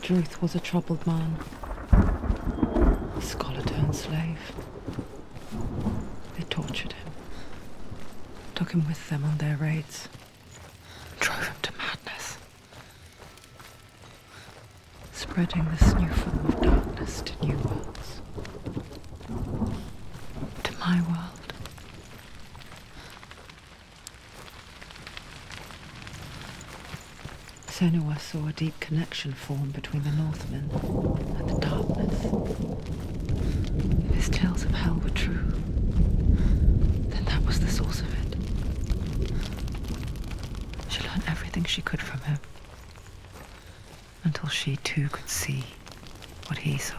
Druth was a troubled man, a scholar turned slave. They tortured him, took him with them on their raids, drove him to madness, spreading this new form of darkness to new worlds, to my world. Senua saw a deep connection form between the Northmen and the darkness. If his tales of hell were true, then that was the source of it. She learned everything she could from him, until she too could see what he saw.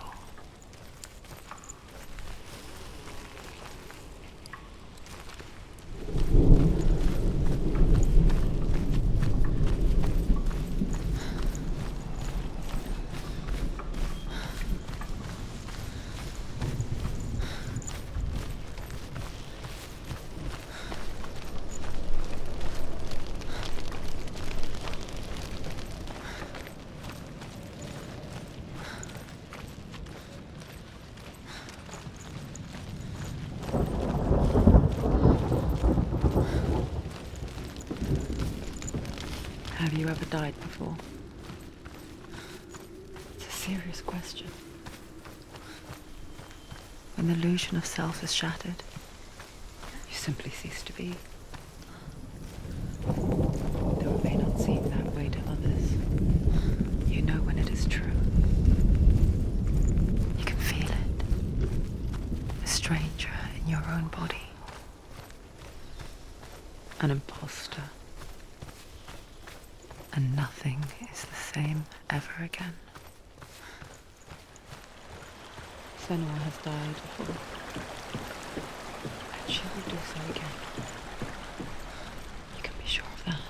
Have you ever died before? It's a serious question. When the illusion of self is shattered, you simply cease to be. Though it may not seem that way to others, you know when it is true. You can feel it. A stranger in your own body. An imposter. And nothing is the same ever again. Senua has died before, and she will do so again. You can be sure of that.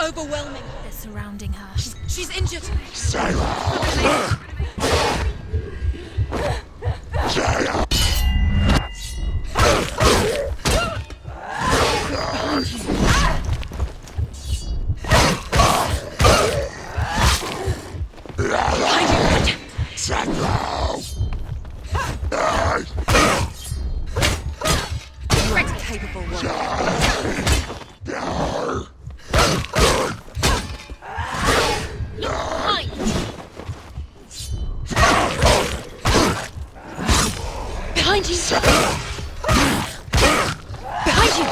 Overwhelming. They're surrounding her. She's injured. Capable one. Behind you! Behind you!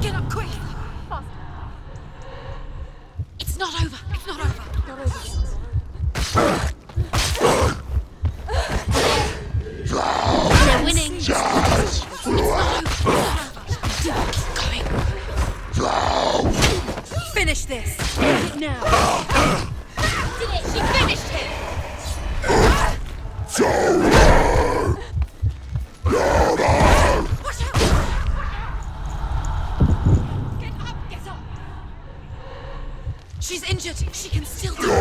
Get up quick! It's not over! It's not over! Not over. We're winning! It's not over! Finish this! Now! Did it! She finished him! Watch out! Get up! Get up! She's injured! She can still do it!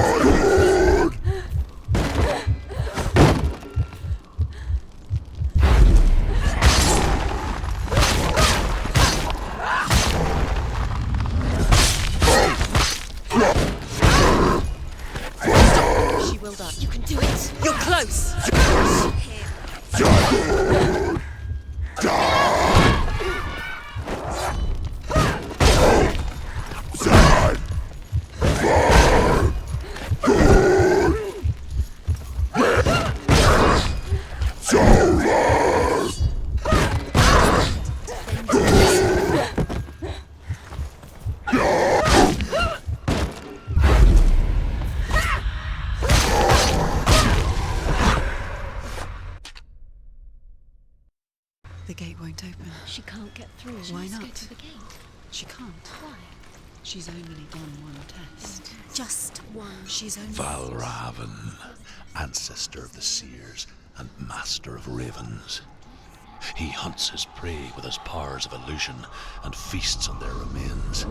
will die. You can do it. You're close. The gate won't open. She can't get through. Why Let's go not? to the gate. She can't. Why? She's only done one test. Just one. She's only... Valravan, ancestor of the seers and master of ravens. He hunts his prey with his powers of illusion and feasts on their remains.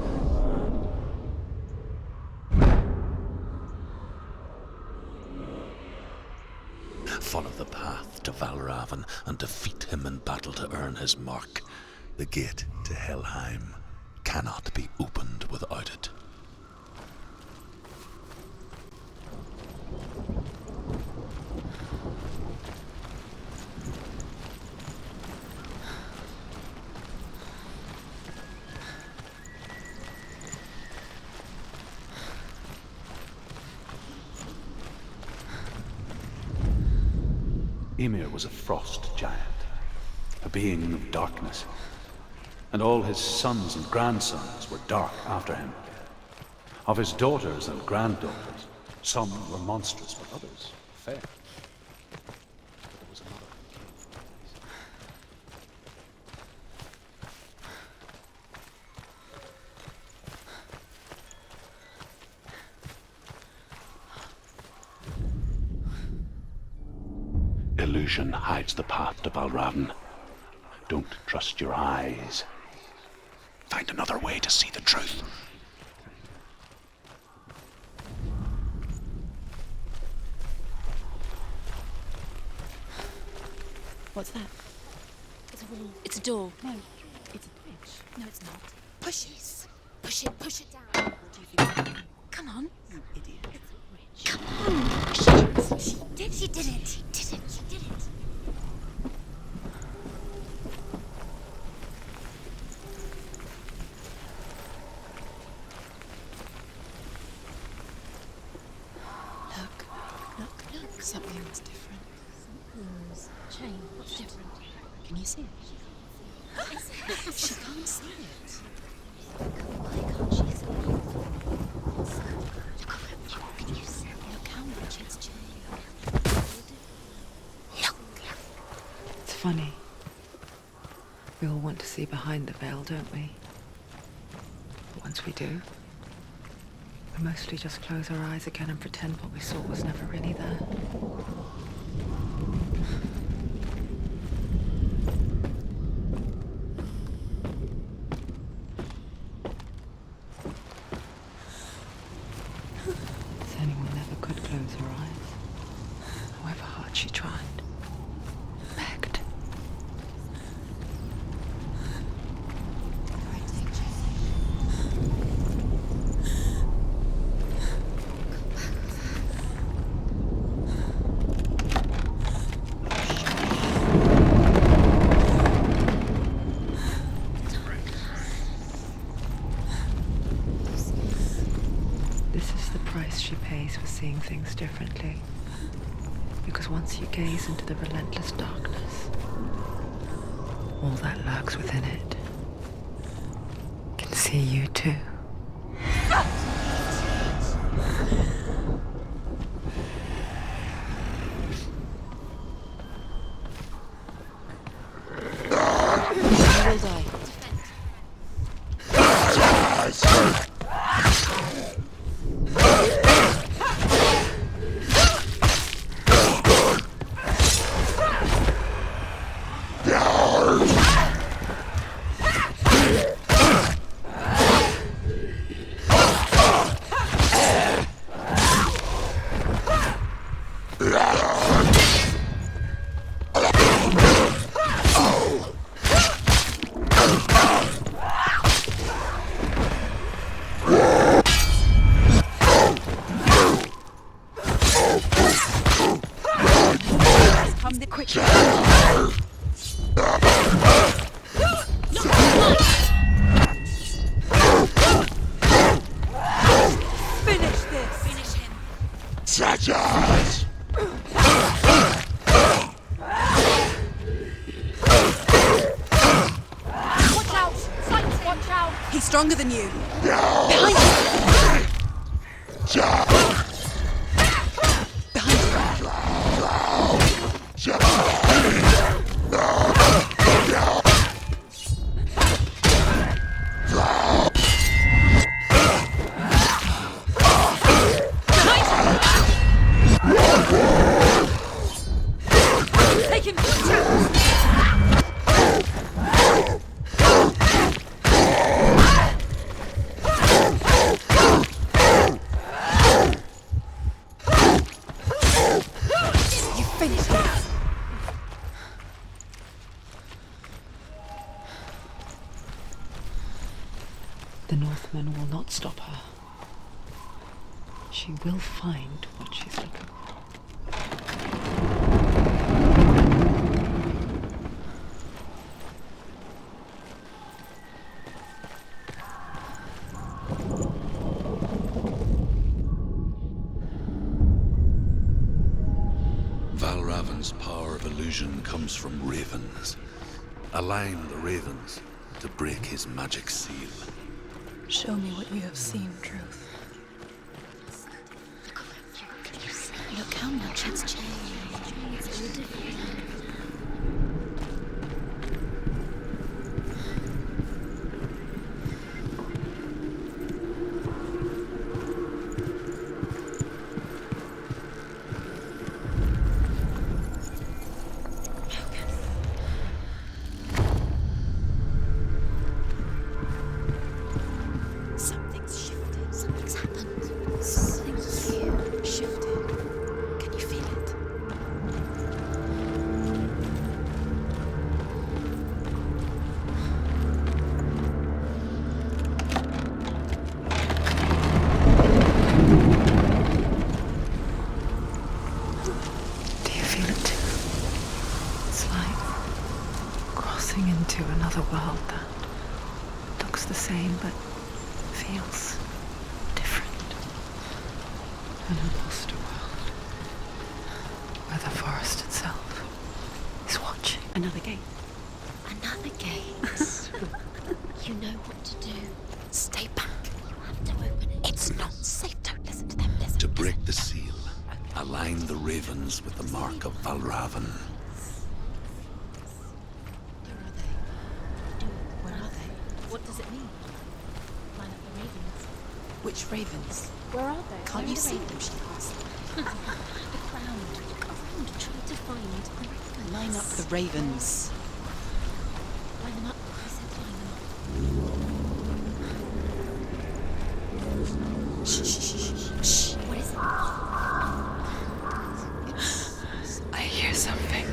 Follow the path to Valravan and defeat him in battle to earn his mark. The gate to Helheim cannot be opened without it. Ymir was a frost giant, a being of darkness, and all his sons and grandsons were dark after him. Of his daughters and granddaughters, some were monstrous, but others fair. But there was another who came from the Illusion hides the path to Valravan. Don't trust your eyes. Find another way to see the truth. What's that? It's a wall. It's a door. No, it's a bridge. No, it's not. Push Yes. Push it. Push it down. What do you think? Come on. You idiot. It's a bridge. Come on. Push it. She did. She did it. She did it. She did it. Look. Something's different. Something's changed. What's different? Can you see it? She can't see it. Why can't she see it? Look over it. Can you see it? Look how much it's changed. Look. It's funny. We all want to see behind the veil, don't we? But once we do, we mostly just close our eyes again and pretend what we saw was never really there. Senua never could close her eyes, however hard she tried. Begged. This is the price she pays for seeing things differently. Because once you gaze into the relentless darkness, all that lurks within it can see you too. You will die. it quick. Finish this! Finish him. Watch out! Sight, watch out! He's stronger than you. Behind you! Take him! You finished it. The Northmen will not stop her. She will find what she's looking for. Valravan's power of illusion comes from ravens. Align the ravens to break his magic seal. Show me what you have seen, Truth. Look how much it's changed. It's all different. Something's shifted. Something's happened. Something's huge. Shifted. Can you feel it? Do you feel it too? It's like crossing into another world that looks the same but feels different. An imposter world where the forest itself is watching. Another gate. Another gate. You know what to do. Stay back. You have to open it. It's not safe. Don't listen to them. Listen. To break the seal, align the ravens with the mark of Valravan. Where are they? Where are they? What does it mean? Line up the ravens. Which ravens? Where are they? Can't you see them? She asked. The crown. Try to find the ravens. Line up the ravens. Line them up. I said line them up. Shh, shh, shh, shh. What is it? I hear something.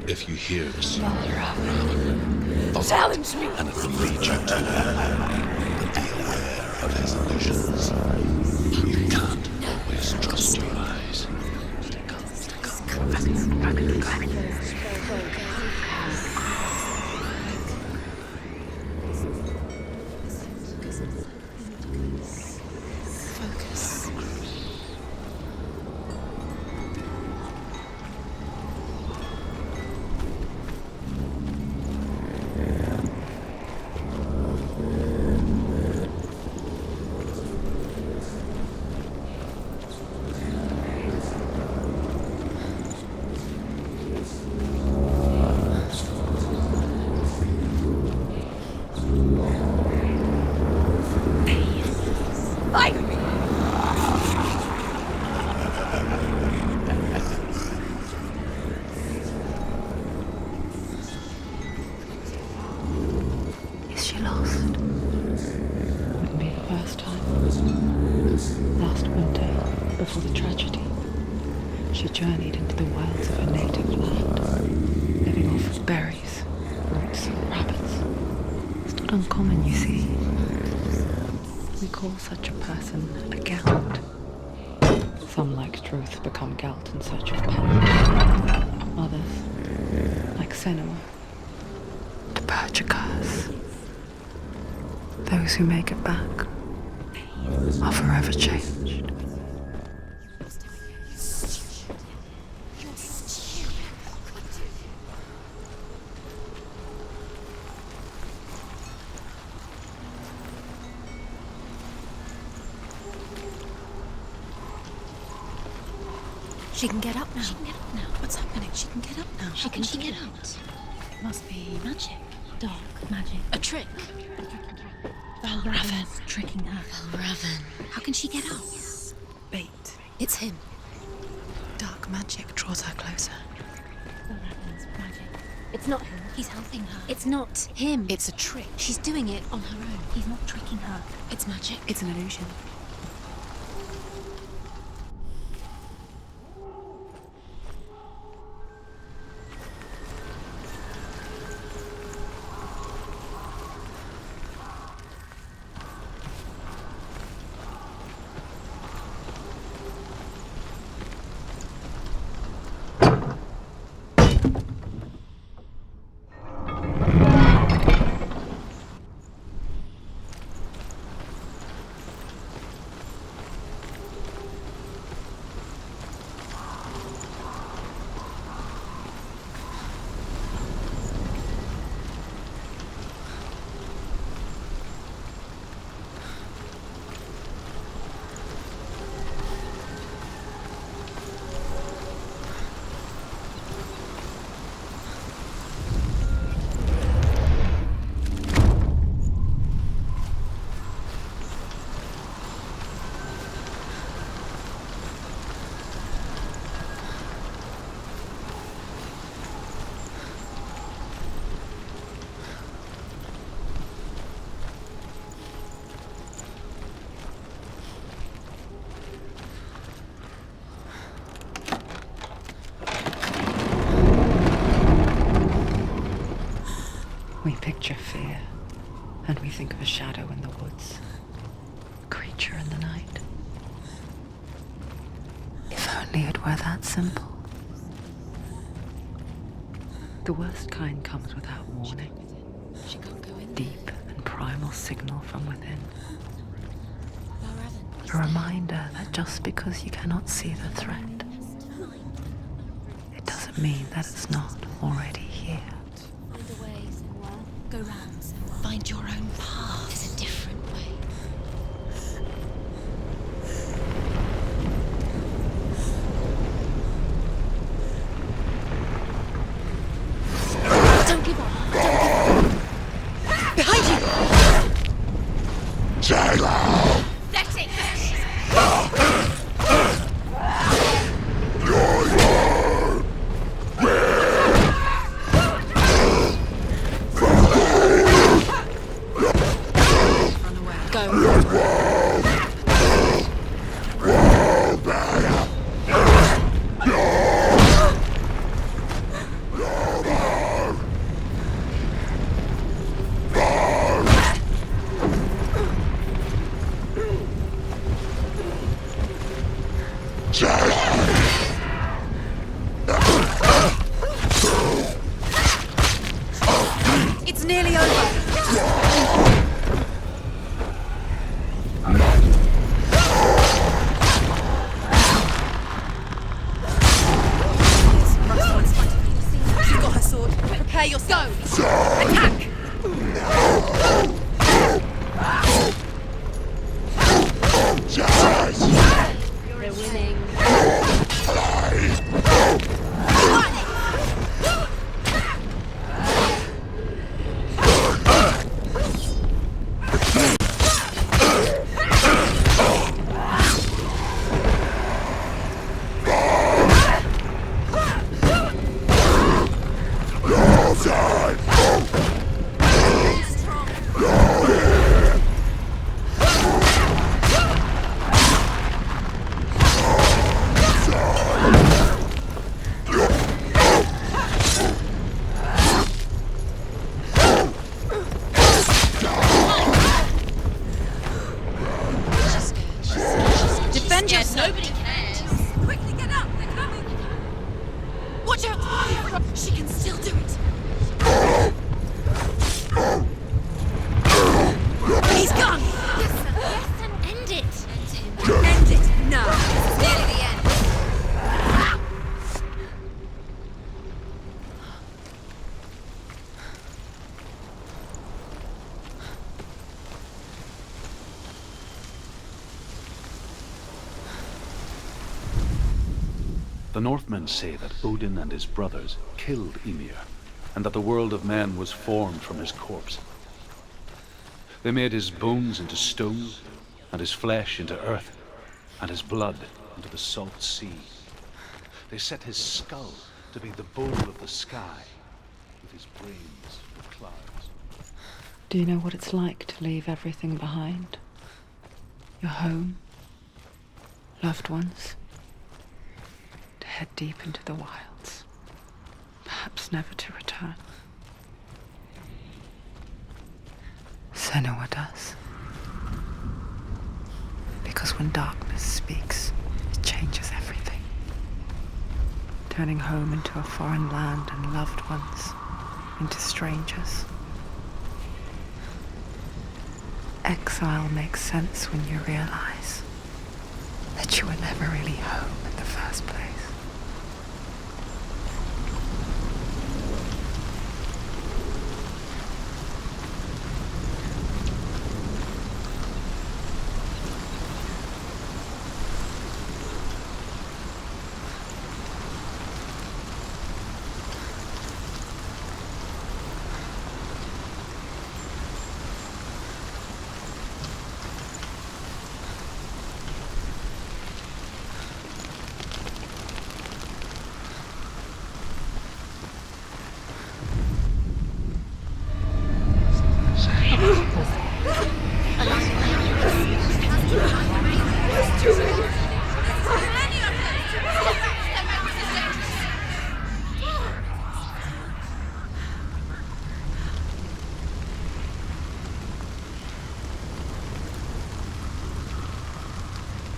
If you hear the sound, Valravan. Challenge me! and it will lead you to him, but be aware of his illusions. You can't always trust your eyes. Focus. Is she lost? Wouldn't be the first time. Last winter, before the tragedy, she journeyed into the wilds of her native land, living off of berries, roots, and rabbits. It's not uncommon, you see. We call such a person a gelt. Some, like Truth, become gelt in search of penance. Others, like Senua, to purge a curse. Those who make it back are forever changed. She can get up now. She can get up now. What's happening? She can get up now. How can she get out? Must be magic. Dark magic. A trick. Valravan's tricking her. Valravan. How can she get out? Bait. It's him. Dark magic draws her closer. Valravan's magic. It's not him. He's helping her. It's not him. It's a trick. She's doing it on her own. He's not tricking her. It's magic. It's an illusion. We picture fear, and we think of a shadow in the woods, a creature in the night. If only it were that simple. The worst kind comes without warning. She can't go in. Deep and primal signal from within. Valravan. A reminder that just because you cannot see the threat, it doesn't mean that it's not already here. Find a way, Senua. Go round, Senua. Find your own path. There's a different way. Don't give up. Don't give up. Behind you! That's it! The Northmen say that Odin and his brothers killed Ymir, and that the world of men was formed from his corpse. They made his bones into stone, and his flesh into earth, and his blood into the salt sea. They set his skull to be the bowl of the sky, with his brains for clouds. Do you know what it's like to leave everything behind? Your home, loved ones, to head deep into the wilds, perhaps never to return. Senua does. Because when darkness speaks, it changes everything, turning home into a foreign land and loved ones into strangers. Exile makes sense when you realize that you were never really home in the first place.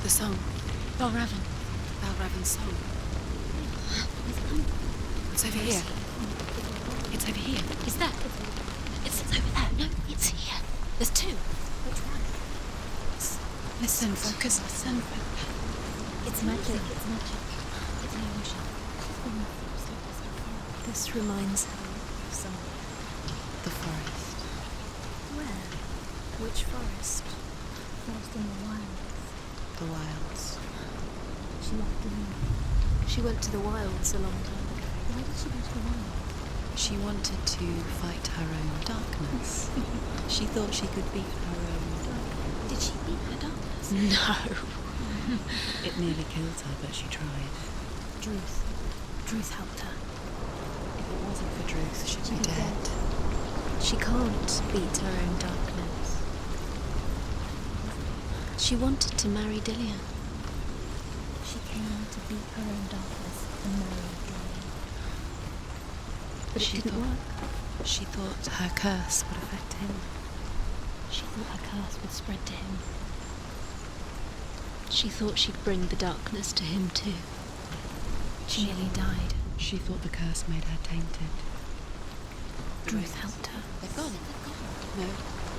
The song. Balravan. Balravan's song. It's over here. It's over here. Is that? It's over there. No, it's here. There's two. Which one? Listen, focus, listen. It's magic. It's magic. It's an illusion. This reminds her of something. The forest. Where? Which forest? Forest in the wilds. The wilds. She left the room. She went to the wilds a long time ago. Why did she go to the wilds? She wanted to fight her own darkness. She thought she could beat her own darkness. Did she beat her darkness? No. It nearly killed her, but she tried. Druth. Druth helped her. If it wasn't for Druth, she'd be dead. She can't beat her own darkness. She wanted to marry Dillian. She came to beat her own darkness and marry Dillian. But it didn't work. She thought her curse would affect him. She thought her curse would spread to him. She thought she'd bring the darkness to him too. She nearly died. She thought the curse made her tainted. Druth helped her. They've gone. No,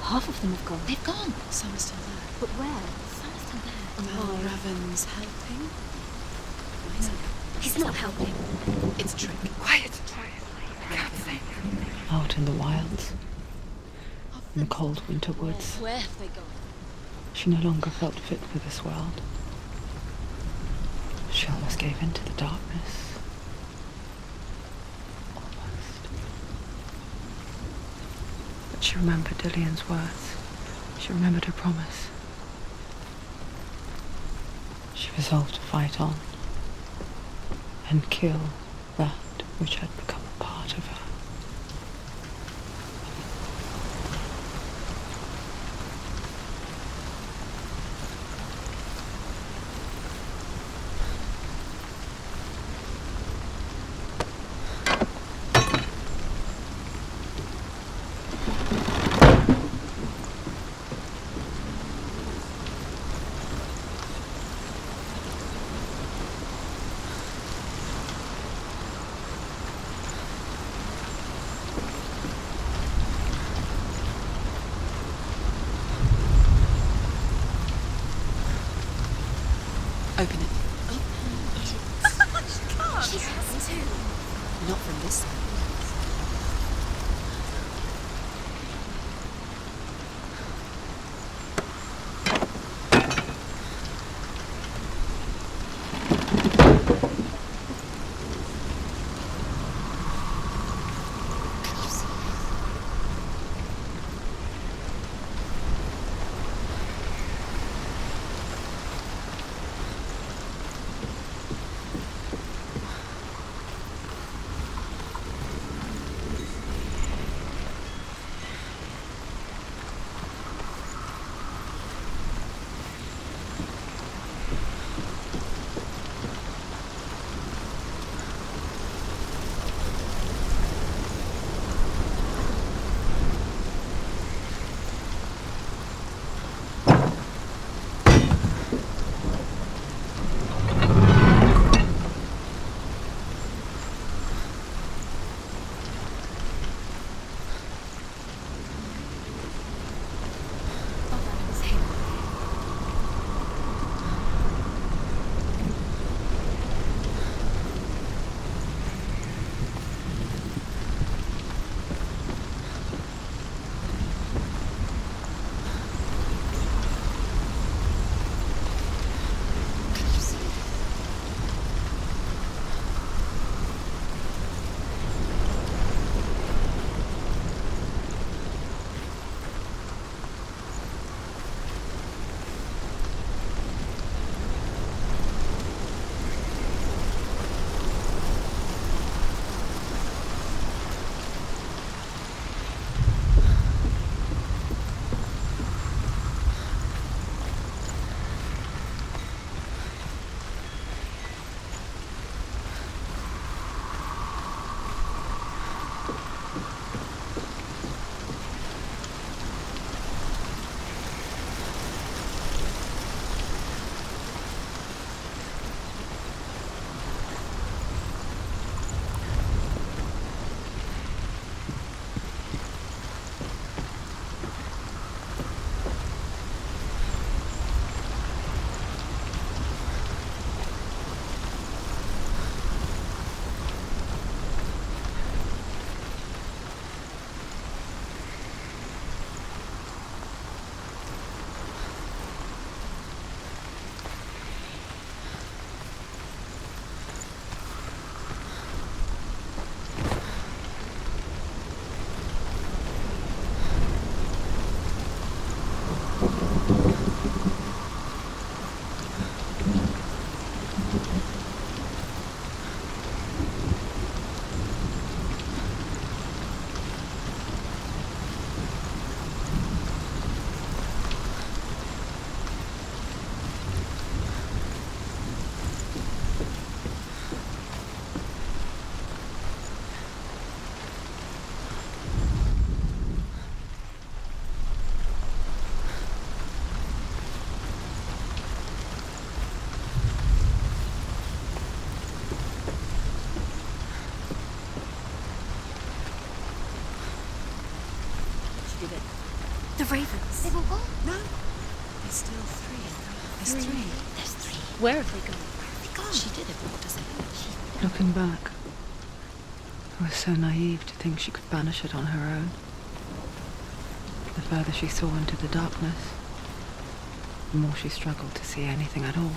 Half of them have gone. they've gone. Some are still there. But where? Some are still there. Balravan's helping. He's not helping. It's a trick. Quiet! Out in the wilds, in the cold winter woods, Where have they gone? she no longer felt fit for this world. She almost gave in to the darkness. Almost. But she remembered Dillian's words. She remembered her promise. She resolved to fight on and kill that which had become a part of her. Open it. She has to. Not from this side. ravens. They've all gone. No. There's still three. There's three. There's three. Where have they gone? Where have they gone? She did it. What does it mean? Looking back, I was so naive to think she could banish it on her own. The further she saw into the darkness, the more she struggled to see anything at all.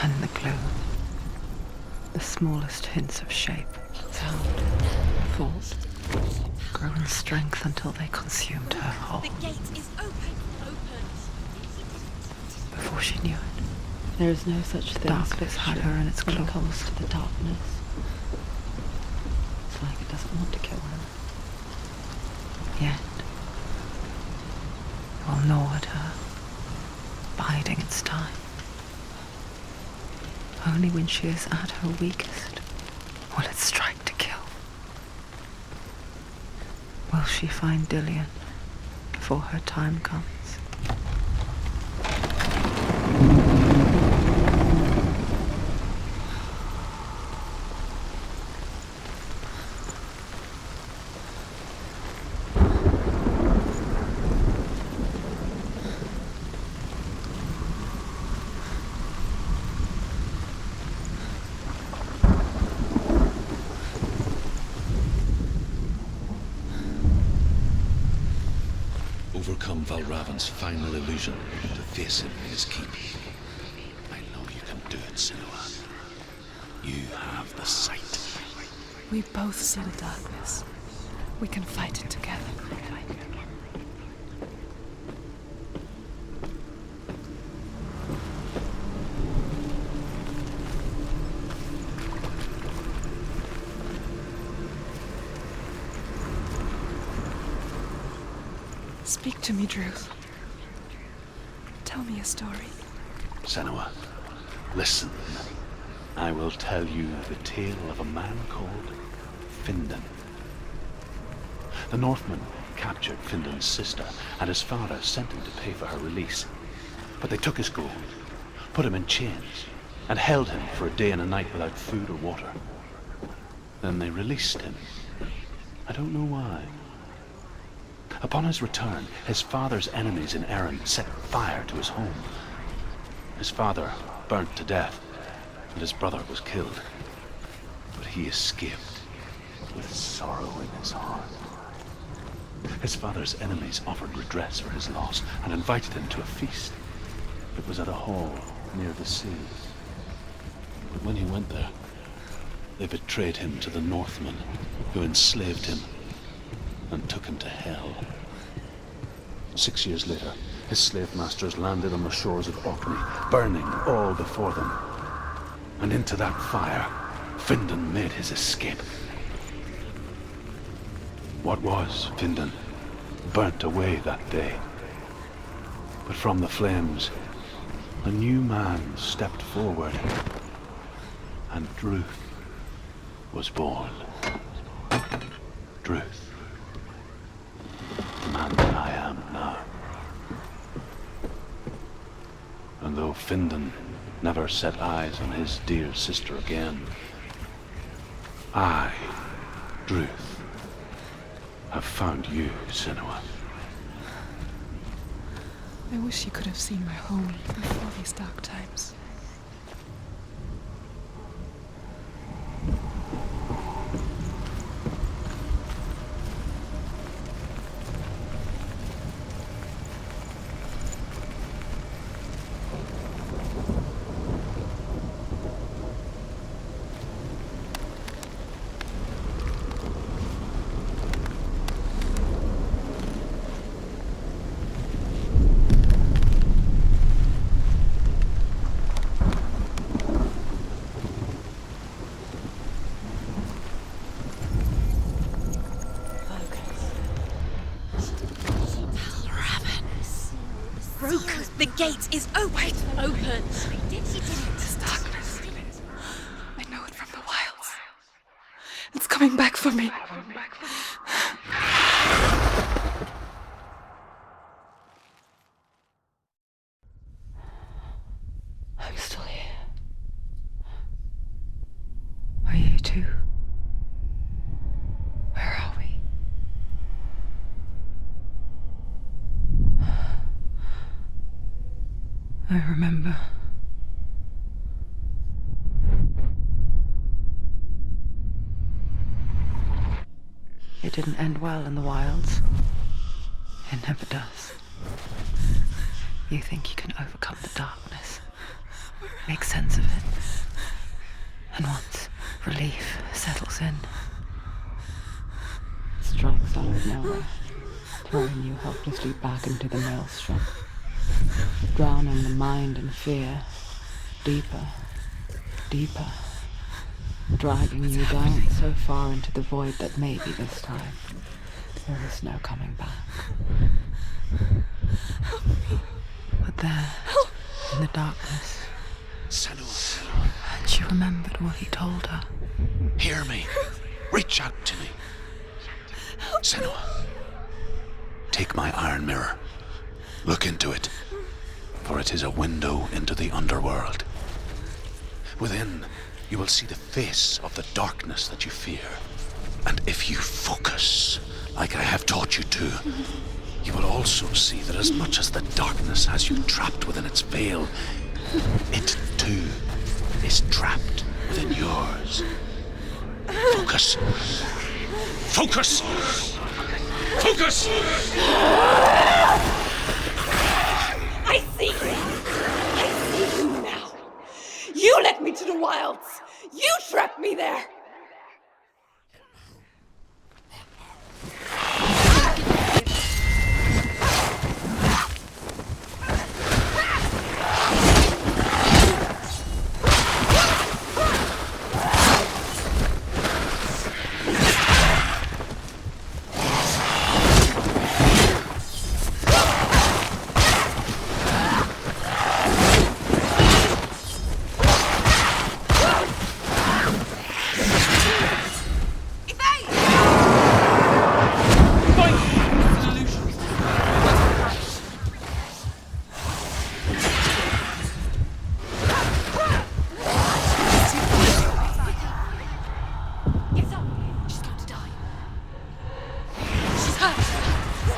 And in the gloom, the smallest hints of shape, sound, thought, grow in strength until they consumed her whole. The gate is open. Before she knew it, there is no such thing. Darkness had her in its claws. When it comes to the darkness, it's like it doesn't want to kill her. Yet, it will gnaw at her, biding its time. Only when she is at her weakest will it strike to kill. Will she find Dillion before her time comes? Overcome Valravan's final illusion to face him in his keep. I know you can do it, Senua. You have the sight. We both see the darkness. We can fight it together. Speak to me, Druth. Tell me a story. Senua, listen. I will tell you the tale of a man called Findan. The Northmen captured Findan's sister, and his father sent him to pay for her release. But they took his gold, put him in chains, and held him for a day and a night without food or water. Then they released him. I don't know why. Upon his return, his father's enemies in Erin set fire to his home. His father burnt to death, and his brother was killed. But he escaped with sorrow in his heart. His father's enemies offered redress for his loss and invited him to a feast. It was at a hall near the sea. But when he went there, they betrayed him to the Northmen, who enslaved him and took him to hell. 6 years later, his slave masters landed on the shores of Orkney, burning all before them. And into that fire, Findan made his escape. What was Findan burnt away that day. But from the flames, a new man stepped forward, and Druth was born. Druth. The man that I am now. And though Findan never set eyes on his dear sister again, I, Druth, have found you, Senua. I wish you could have seen my home before these dark times. The gate is open. Open. This darkness. I know it from the wilds. It's coming back for me. I'm still here. Are you too? Where are we? I remember. It didn't end well in the wilds. It never does. You think you can overcome the darkness, make sense of it, and once relief settles in, it strikes out of nowhere, throwing you helplessly back into the maelstrom, drowning the mind in fear, deeper, deeper, dragging you down so far into the void that maybe this time there is no coming back. But there, in the darkness, Senua, and she remembered what he told her. hear me. Reach out to me. Senua, take my iron mirror. Look into it, for it is a window into the underworld. Within, you will see the face of the darkness that you fear. And if you focus, like I have taught you to, you will also see that as much as the darkness has you trapped within its veil, it too is trapped within yours. Focus. Focus! Focus! I see you! I see you now! You led me to the wilds! You trapped me there!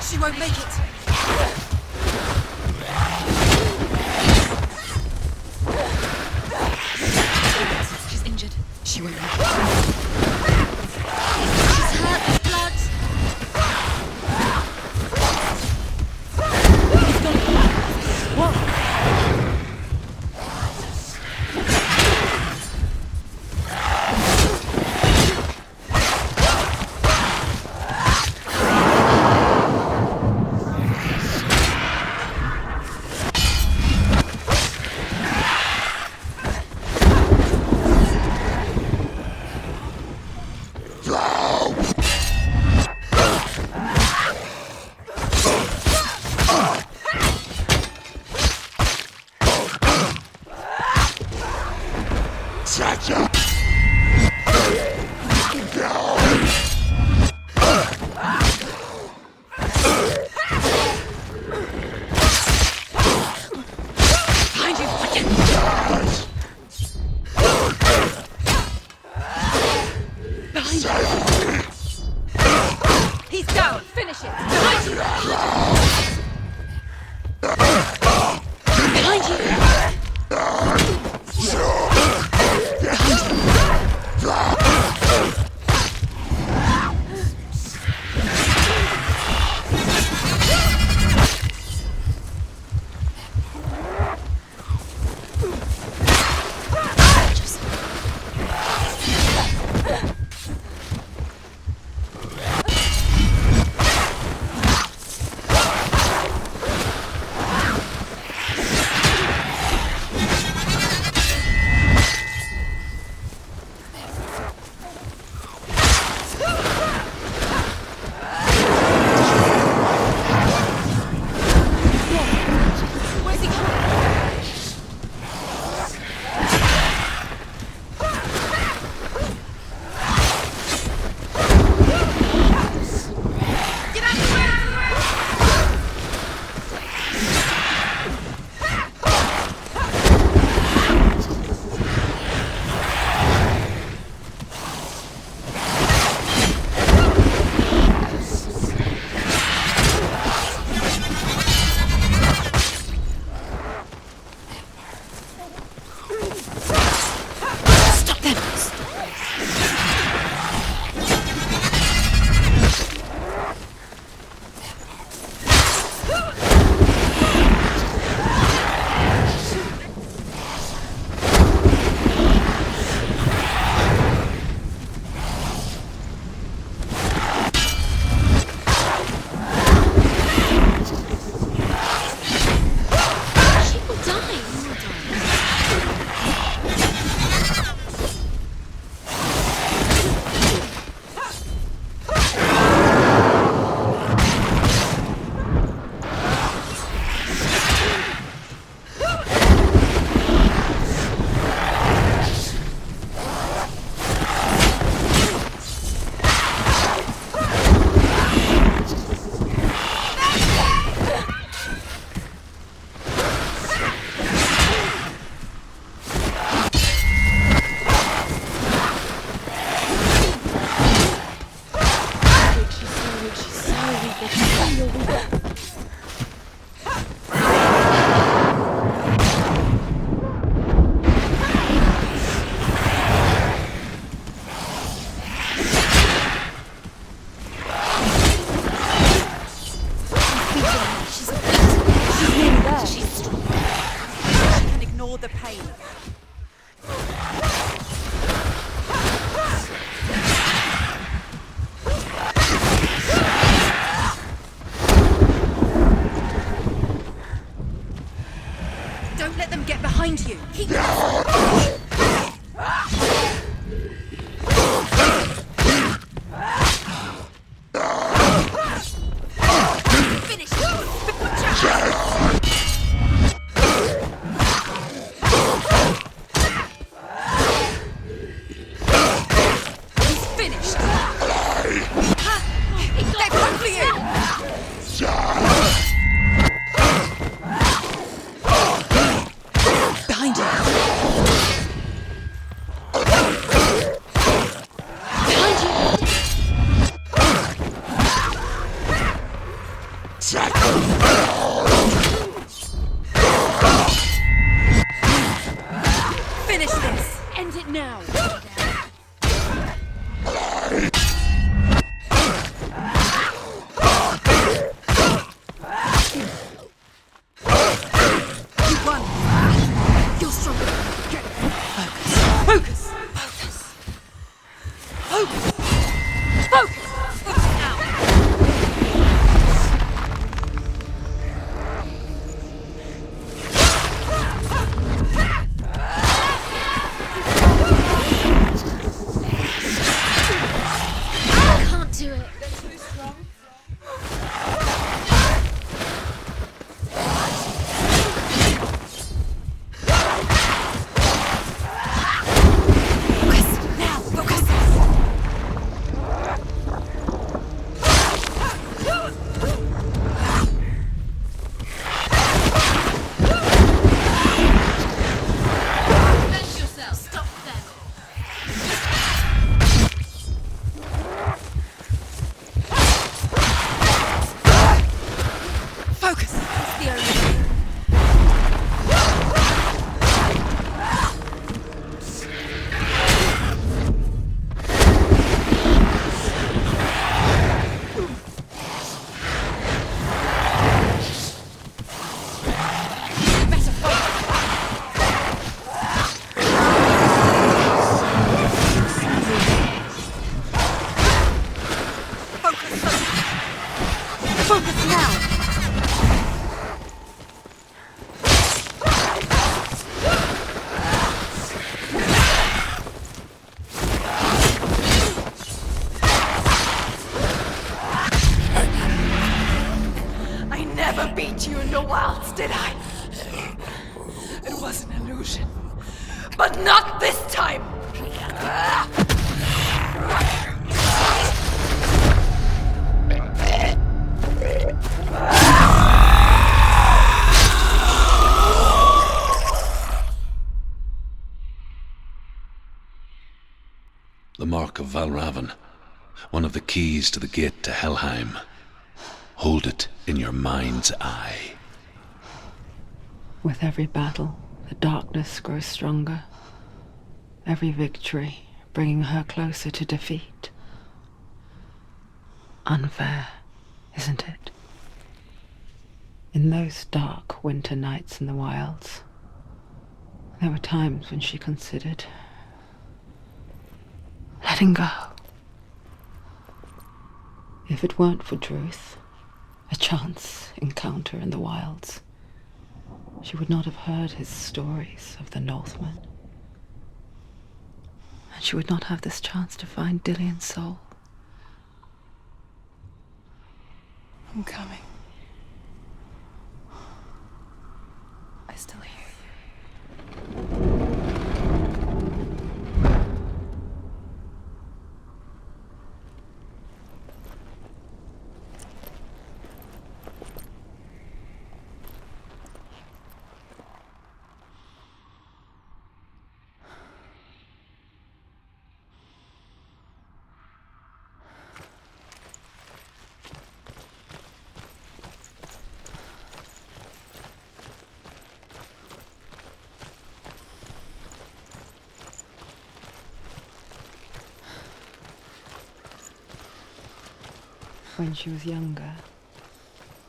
She won't make it. She's injured. She won't make it. She's hurt. Blood. He's down! Finish it! Behind you! Behind you! Don't let them get behind you. Keep finish it. Watch out. He's finished. They've come for you. Behind you. Behind you. Finish this. End it now. You won. You're stronger. Get focus. Focus. Focus. Focus. Focus. Focus now. I can't do it. Focus. Now. Focus. Defend yourself. Stop them. Focus. It's the only way. Better focus. Focus. Focus now. I never beat you in the wilds, did I? It was an illusion. But not this time! The Mark of Valravan, one of the keys to the gate to Helheim. Hold it in your mind's eye. With every battle, the darkness grows stronger. Every victory bringing her closer to defeat. Unfair, isn't it? In those dark winter nights in the wilds, there were times when she considered letting go. If it weren't for Druth, a chance encounter in the wilds, she would not have heard his stories of the Northmen. And she would not have this chance to find Dillion's soul. I'm coming. I still hear you. When she was younger,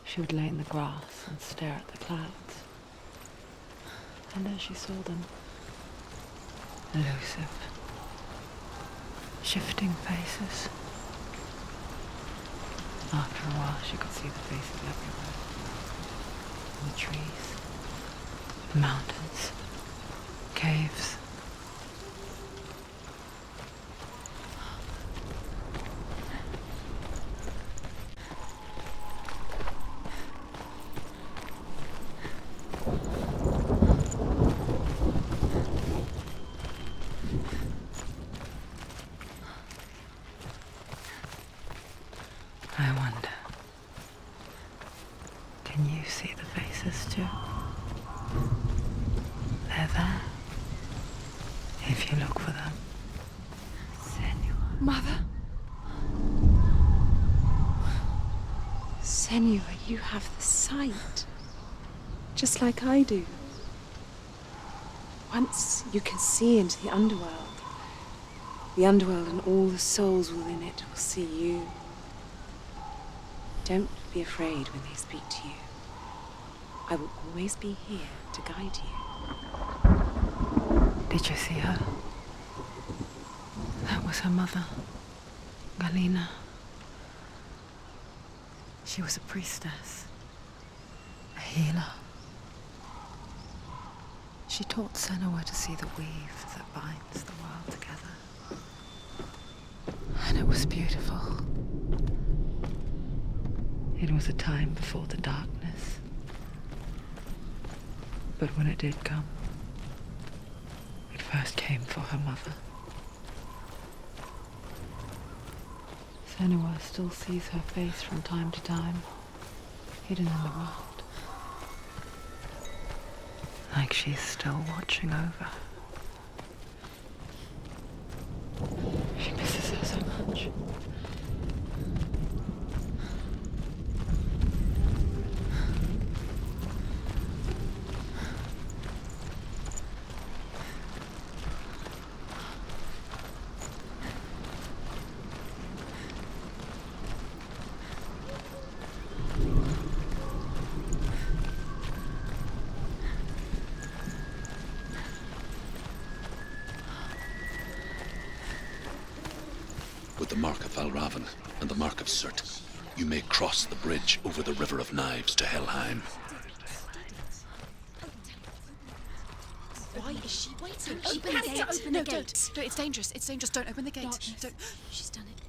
she would lay in the grass and stare at the clouds. And as she saw them, elusive, shifting faces. After a while, she could see the faces everywhere. In the trees, mountains, caves. I wonder, can you see the faces too? They're there, if you look for them. Senua. Mother? Senua, you have the sight. Just like I do. Once you can see into the underworld and all the souls within it will see you. Don't be afraid when they speak to you. I will always be here to guide you. Did you see her? That was her mother, Galina. She was a priestess, a healer. She taught Senua to see the weave that binds the world together. And it was beautiful. It was a time before the darkness. But when it did come, it first came for her mother. Senua still sees her face from time to time, hidden in the world. Like she's still watching over. She misses her so much. With the mark of Valravan and the mark of Surt, you may cross the bridge over the River of Knives to Helheim. Why is she waiting? She Open the has to gate. open No, the don't. gate. No, it's dangerous. It's dangerous. Don't open the gate. Darkness. Don't. She's done it.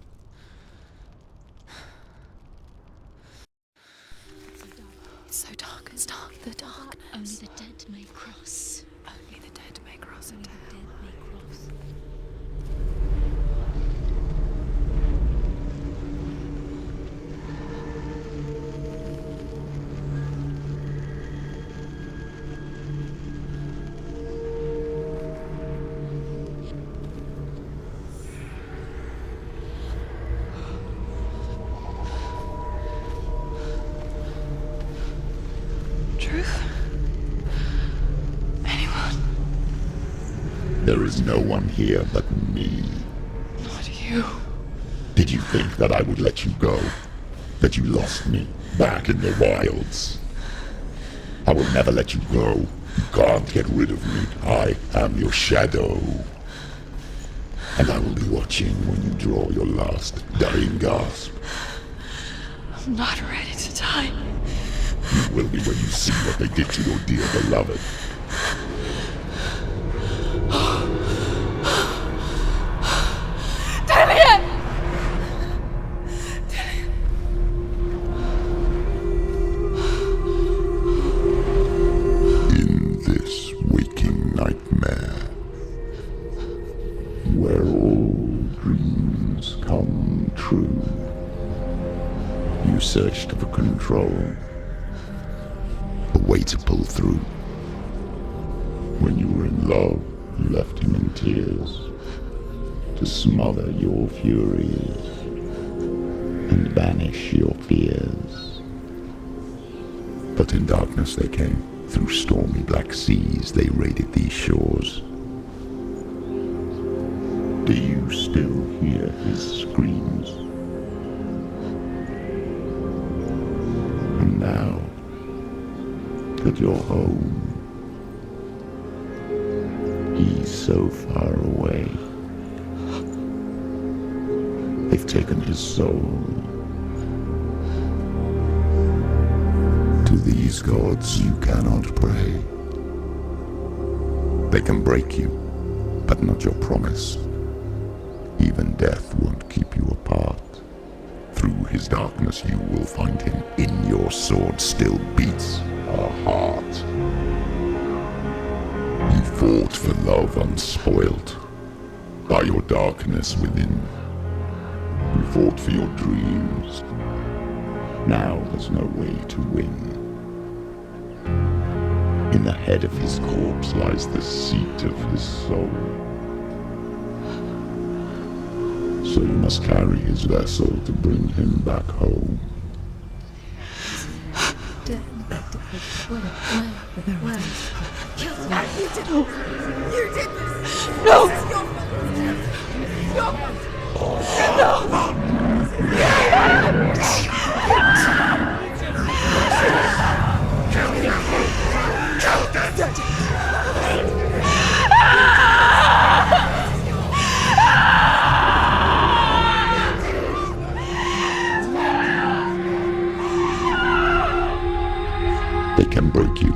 It's so dark. It's dark. The darkness. Only the dead may cross. Only the dead may cross Only into the hell. dead may cross. Truth? Anyone? There is no one here but me. Not you. Did you think that I would let you go? That you lost me back in the wilds? I will never let you go. You can't get rid of me. I am your shadow. And I will be watching when you draw your last dying gasp. I'm not ready to die. You will be when you see what they did to your dear beloved. In this waking nightmare, where all dreams come true, you searched for control, a way to pull through. When you were in love, you left him in tears, to smother your furies and banish your fears. But in darkness they came, through stormy black seas they raided these shores. Do you still hear his screams? And now that you're home, He's so far away. They've taken his soul. To these gods you cannot pray. They can break you, but not your promise. Even death won't keep you apart. Through his darkness you will find him. In your sword still beats a heart. You fought for love unspoilt by your darkness within. You fought for your dreams. Now there's no way to win. In the head of his corpse lies the seat of his soul. So you must carry his vessel to bring him back home. You did this! No! This is your fault! They can break you,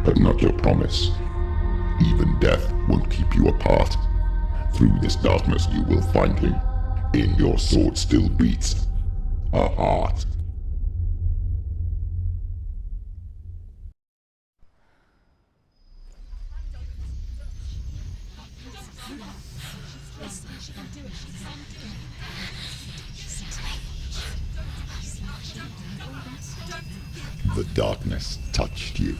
but not your promise. Even death won't keep you apart. Through this darkness you will find him. In your sword still beats a heart. The darkness touched you.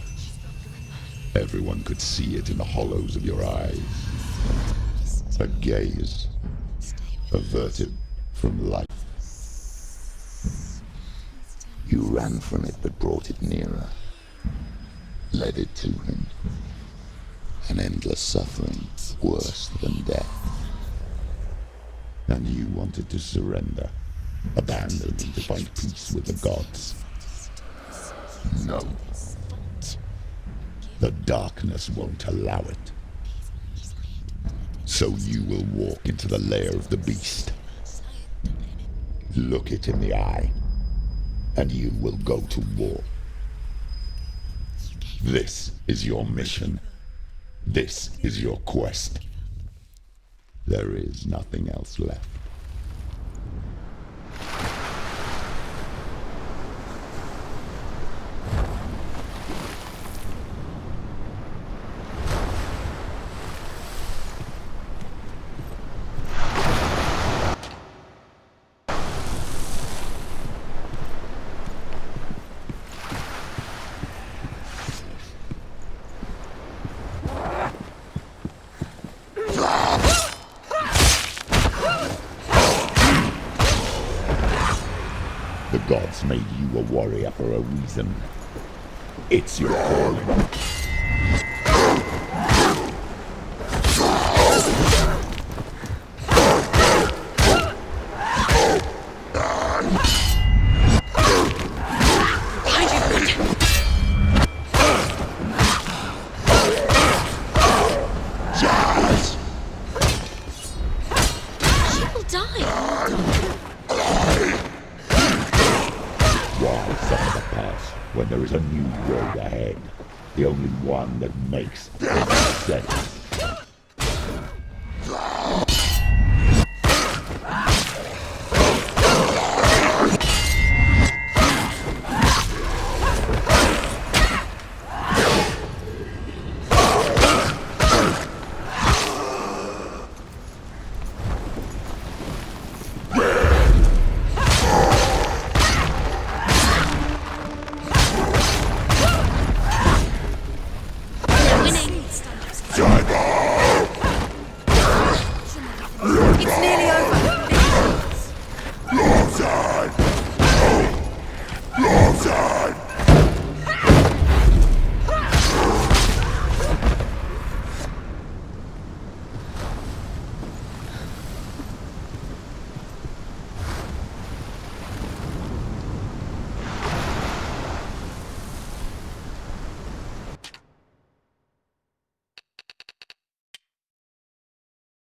Everyone could see it in the hollows of your eyes. A gaze averted from light. You ran from it but brought it nearer. Led it to him. An endless suffering, worse than death. And you wanted to surrender, abandon and to find peace with the gods. No. The darkness won't allow it. So you will walk into the lair of the beast. Look it in the eye, and you will go to war. This is your mission. This is your quest. There is nothing else left. The gods made you a warrior for a reason. It's your calling. Why suffer the past when there is a new road ahead? The only one that makes sense.